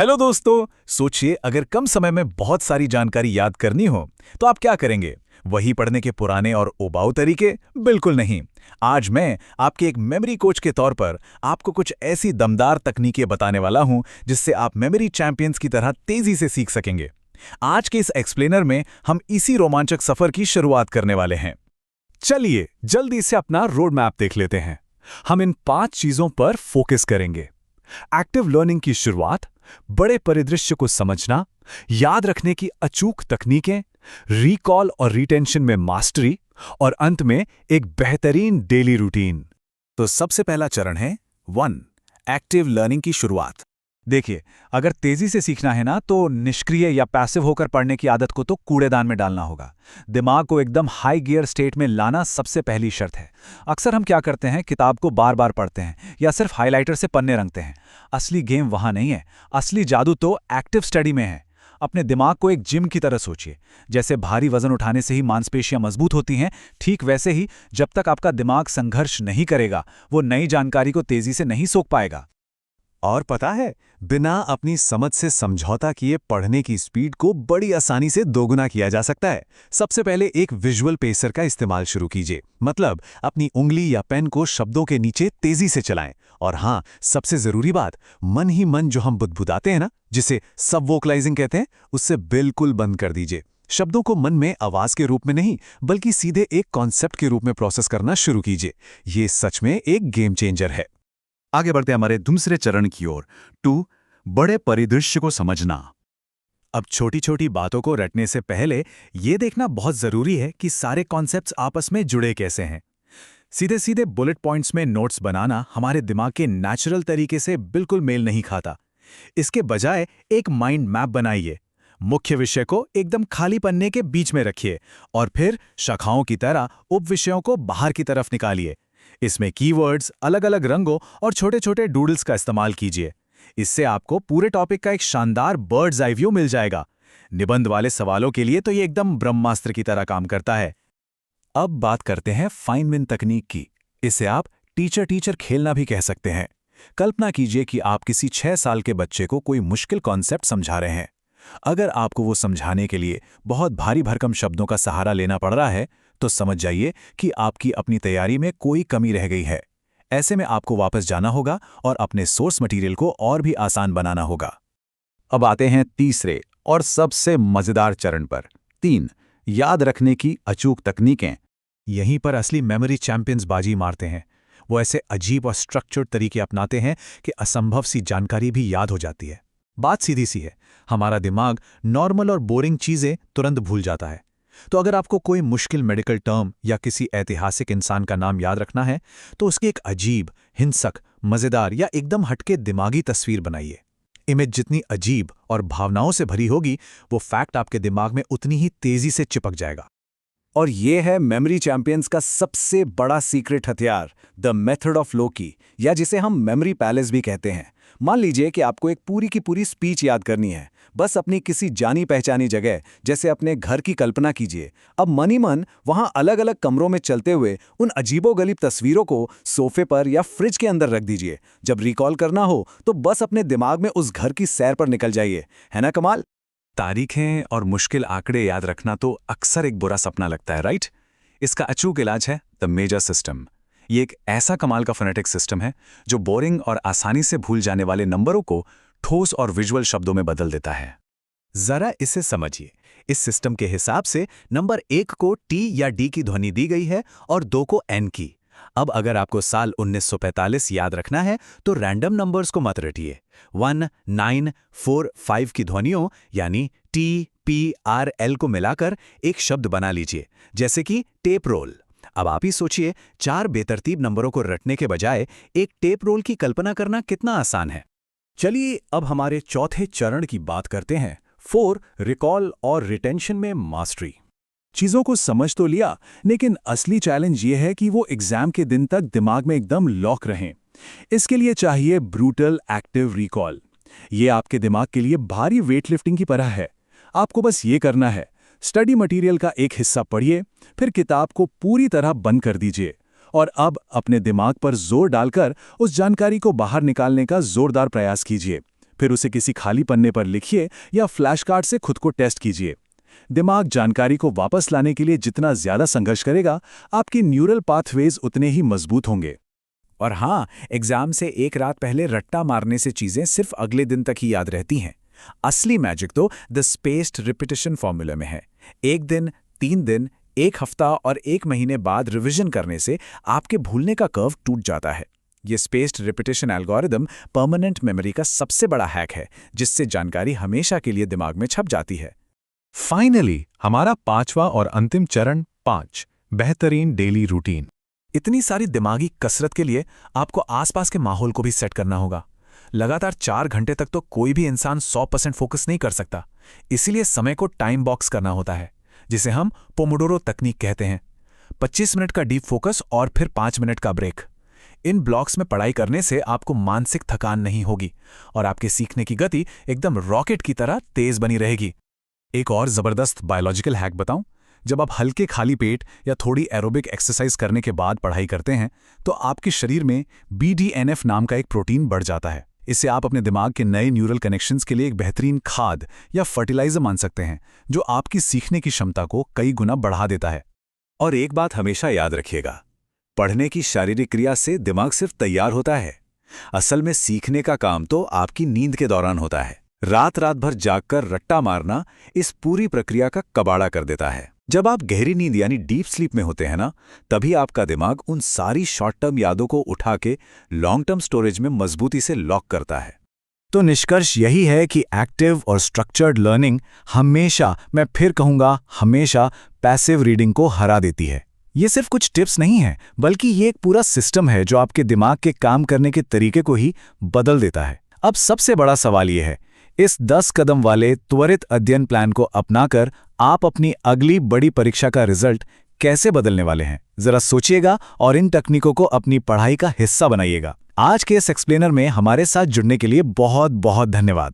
Hello दोस्तों। सोचिए अगर कम समय में बहुत सारी जानकारी याद करनी हो तो आप क्या करेंगे? वही पढ़ने के पुराने और उबाऊ तरीके? बिल्कुल नहीं। आज मैं आपके एक मेमोरी कोच के तौर पर आपको कुछ ऐसी दमदार तकनीकें बताने वाला हूं जिससे आप मेमोरी चैंपियंस की तरह तेजी से सीख सकेंगे। आज के इस एक्सप्लेनर में हम इसी रोमांचक सफर की शुरुआत करने वाले हैं। चलिए जल्दी से अपना रोड मैप देख लेते हैं। हम इन 5 चीजों पर फोकस करेंगे। एक्टिव लर्निंग की शुरुआत, बड़े परिदृश्य को समझना, याद रखने की अचूक तकनीकें, रिकॉल और रिटेंशन में मास्टरी, और अंत में एक बेहतरीन डेली रूटीन। तो सबसे पहला चरण है 1 एक्टिव लर्निंग की शुरुआत। देखिए, अगर तेजी से सीखना है ना तो निष्क्रिय या पैसिव होकर पढ़ने की आदत को तो कूड़ेदान में डालना होगा। दिमाग को एकदम हाई गियर स्टेट में लाना सबसे पहली शर्त है। अक्सर हम क्या करते हैं, किताब को बार बार पढ़ते हैं या सिर्फ हाइलाइटर से पन्ने रंगते हैं। असली गेम वहां नहीं है, असली जादू तो एक्टिव स्टडी में है। अपने दिमाग को एक जिम की तरह सोचिए। जैसे भारी वजन उठाने से ही मांसपेशियां मजबूत होती हैं, ठीक वैसे ही जब तक आपका दिमाग संघर्ष नहीं करेगा वो नई जानकारी को तेजी से नहीं सोख पाएगा। और पता है, बिना अपनी समझ से समझौता किए पढ़ने की स्पीड को बड़ी आसानी से दोगुना किया जा सकता है। सबसे पहले एक विजुअल पेसर का इस्तेमाल शुरू कीजिए। मतलब अपनी उंगली या पेन को शब्दों के नीचे तेजी से चलाएं। और हाँ, सबसे जरूरी बात, मन ही मन जो हम बुदबुदाते हैं ना, जिसे सब वोकलाइजिंग कहते हैं, उससे बिल्कुल बंद कर दीजिए। शब्दों को मन में आवाज के रूप में नहीं, बल्कि सीधे एक कॉन्सेप्ट के रूप में प्रोसेस करना शुरू कीजिए। ये सच में एक गेम चेंजर है। आगे बढ़ते हैं हमारे दूसरे चरण की ओर। 2 बड़े परिदृश्य को समझना। अब छोटी छोटी बातों को रटने से पहले यह देखना बहुत जरूरी है कि सारे कॉन्सेप्ट्स आपस में जुड़े कैसे हैं। सीधे सीधे बुलेट पॉइंट्स में नोट्स बनाना हमारे दिमाग के नेचुरल तरीके से बिल्कुल मेल नहीं खाता। इसके बजाय एक माइंड मैप बनाइए। मुख्य विषय को एकदम खाली पन्ने के बीच में रखिए और फिर शाखाओं की तरह उप विषयों को बाहर की तरफ निकालिए। इसमें कीवर्ड्स, अलग अलग रंगों और छोटे छोटे डूडल्स का इस्तेमाल कीजिए। इससे आपको पूरे टॉपिक का एक शानदार बर्ड्स आई व्यू मिल जाएगा। निबंध वाले सवालों के लिए तो ये एकदम ब्रह्मास्त्र की तरह काम करता है। अब बात करते हैं फाइनमैन तकनीक की। इसे आप टीचर टीचर खेलना भी कह सकते हैं। कल्पना कीजिए कि आप किसी 6 साल के बच्चे को कोई मुश्किल कॉन्सेप्ट समझा रहे हैं। अगर आपको वो समझाने के लिए बहुत भारी भरकम शब्दों का सहारा लेना पड़ रहा है तो समझ जाइए कि आपकी अपनी तैयारी में कोई कमी रह गई है। ऐसे में आपको वापस जाना होगा और अपने सोर्स मटेरियल को और भी आसान बनाना होगा। अब आते हैं तीसरे और सबसे मजेदार चरण पर। 3 याद रखने की अचूक तकनीकें। यहीं पर असली मेमोरी चैंपियंस बाजी मारते हैं। वो ऐसे अजीब और स्ट्रक्चर्ड तरीके अपनाते हैं कि असंभव सी जानकारी भी याद हो जाती है। बात सीधी सी है, हमारा दिमाग नॉर्मल और बोरिंग चीजें तुरंत भूल जाता है। तो अगर आपको कोई मुश्किल मेडिकल टर्म या किसी ऐतिहासिक इंसान का नाम याद रखना है तो उसकी एक अजीब, हिंसक, मजेदार या एकदम हटके दिमागी तस्वीर बनाइए। इमेज जितनी अजीब और भावनाओं से भरी होगी, वो फैक्ट आपके दिमाग में उतनी ही तेजी से चिपक जाएगा। और ये है मेमोरी चैंपियंस का सबसे बड़ा सीक्रेट हथियार, द मेथड ऑफ लोकी, या जिसे हम मेमोरी पैलेस भी कहते हैं। मान लीजिए कि आपको एक पूरी की पूरी स्पीच याद करनी है। बस अपनी किसी जानी पहचानी जगह, जैसे अपने घर की कल्पना कीजिए। अब मन ही मन वहां अलग अलग कमरों में चलते हुए उन अजीबोगरीब तस्वीरों को सोफे पर या फ्रिज के अंदर रख दीजिए। जब रिकॉल करना हो तो बस अपने दिमाग में उस घर की सैर पर निकल जाइए। है ना कमाल? तारीखें और मुश्किल आंकड़े याद रखना तो अक्सर एक बुरा सपना लगता है, राइट? इसका अचूक इलाज है द मेजर सिस्टम। ये एक ऐसा कमाल का फोनेटिक सिस्टम है जो बोरिंग और आसानी से भूल जाने वाले नंबरों को ठोस और विजुअल शब्दों में बदल देता है। जरा इसे समझिए। इस सिस्टम के हिसाब से नंबर 1 को टी या डी की ध्वनि दी गई है और 2 को एन की। अब अगर आपको साल 1945 याद रखना है तो रैंडम नंबर्स को मत रटिए। 1, 9, 4, 5 की ध्वनियों यानी टी, पी, आर, एल को मिलाकर एक शब्द बना लीजिए, जैसे कि टेप रोल। अब आप ही सोचिए, 4 बेतरतीब नंबरों को रटने के बजाय एक टेप रोल की कल्पना करना कितना आसान है। चलिए अब हमारे चौथे चरण की बात करते हैं। 4 रिकॉल और रिटेंशन में मास्टरी। चीजों को समझ तो लिया, लेकिन असली चैलेंज ये है कि वो एग्जाम के दिन तक दिमाग में एकदम लॉक रहें। इसके लिए चाहिए ब्रूटल एक्टिव रिकॉल। ये आपके दिमाग के लिए भारी वेटलिफ्टिंग की तरह है। आपको बस ये करना है, स्टडी मटेरियल का एक हिस्सा पढ़िए, फिर किताब को पूरी तरह बंद कर दीजिए और अब अपने दिमाग पर जोर डालकर उस जानकारी को बाहर निकालने का जोरदार प्रयास कीजिए। फिर उसे किसी खाली पन्ने पर लिखिए या फ्लैश कार्ड से खुद को टेस्ट कीजिए। दिमाग जानकारी को वापस लाने के लिए जितना ज्यादा संघर्ष करेगा, आपकी न्यूरल पाथवेज उतने ही मजबूत होंगे। और हाँ, एग्जाम से एक रात पहले रट्टा मारने से चीजें सिर्फ अगले दिन तक ही याद रहती हैं। असली मैजिक तो द स्पेस्ड रिपीटिशन फॉर्मूला में है। 1 दिन, 3 दिन, 1 हफ्ता और 1 महीने बाद रिवीजन करने से आपके भूलने का कर्व टूट जाता है। ये spaced repetition algorithm permanent memory का सबसे बड़ा हैक है, जिससे जानकारी हमेशा के लिए दिमाग में छप जाती है। फाइनली हमारा 5वां और अंतिम चरण 5, बेहतरीन डेली रूटीन। इतनी सारी दिमागी कसरत के लिए आपको आसपास के माहौल को भी सेट करना होगा। लगातार 4 घंटे तक तो कोई भी इंसान 100% फोकस नहीं कर सकता। इसीलिए समय को टाइम बॉक्स करना होता है, जिसे हम पोमोडोरो तकनीक कहते हैं। 25 मिनट का डीप फोकस और फिर 5 मिनट का ब्रेक। इन ब्लॉक्स में पढ़ाई करने से आपको मानसिक थकान नहीं होगी और आपके सीखने की गति एकदम रॉकेट की तरह तेज बनी रहेगी। एक और जबरदस्त बायोलॉजिकल हैक बताऊं? जब आप हल्के खाली पेट या थोड़ी एरोबिक एक्सरसाइज करने के बाद पढ़ाई करते हैं, तो आपके शरीर में BDNF नाम का एक प्रोटीन बढ़ जाता है। इससे आप अपने दिमाग के नए न्यूरल कनेक्शंस के लिए एक बेहतरीन खाद या फर्टिलाइजर मान सकते हैं, जो आपकी सीखने की क्षमता को कई गुना बढ़ा देता है। और एक बात हमेशा याद रखिएगा, पढ़ने की शारीरिक क्रिया से दिमाग सिर्फ तैयार होता है। असल में सीखने का काम तो आपकी नींद के दौरान होता है। रात भर जागकर रट्टा मारना इस पूरी प्रक्रिया का कबाड़ा कर देता है। जब आप गहरी नींद यानी डीप स्लीप में होते हैं ना, तभी आपका दिमाग उन सारी शॉर्ट टर्म यादों को उठा के लॉन्ग टर्म स्टोरेज में मजबूती से लॉक करता है। तो निष्कर्ष यही है कि एक्टिव और स्ट्रक्चर्ड लर्निंग हमेशा, मैं फिर कहूंगा हमेशा, पैसिव रीडिंग को हरा देती है। ये सिर्फ कुछ टिप्स नहीं है, बल्कि ये एक पूरा सिस्टम है जो आपके दिमाग के काम करने के तरीके को ही बदल देता है। अब सबसे बड़ा सवाल ये है, इस 10 कदम वाले त्वरित अध्ययन प्लान को अपनाकर आप अपनी अगली बड़ी परीक्षा का रिजल्ट कैसे बदलने वाले हैं? जरा सोचिएगा और इन तकनीकों को अपनी पढ़ाई का हिस्सा बनाइएगा। आज के इस एक्सप्लेनर में हमारे साथ जुड़ने के लिए बहुत बहुत धन्यवाद।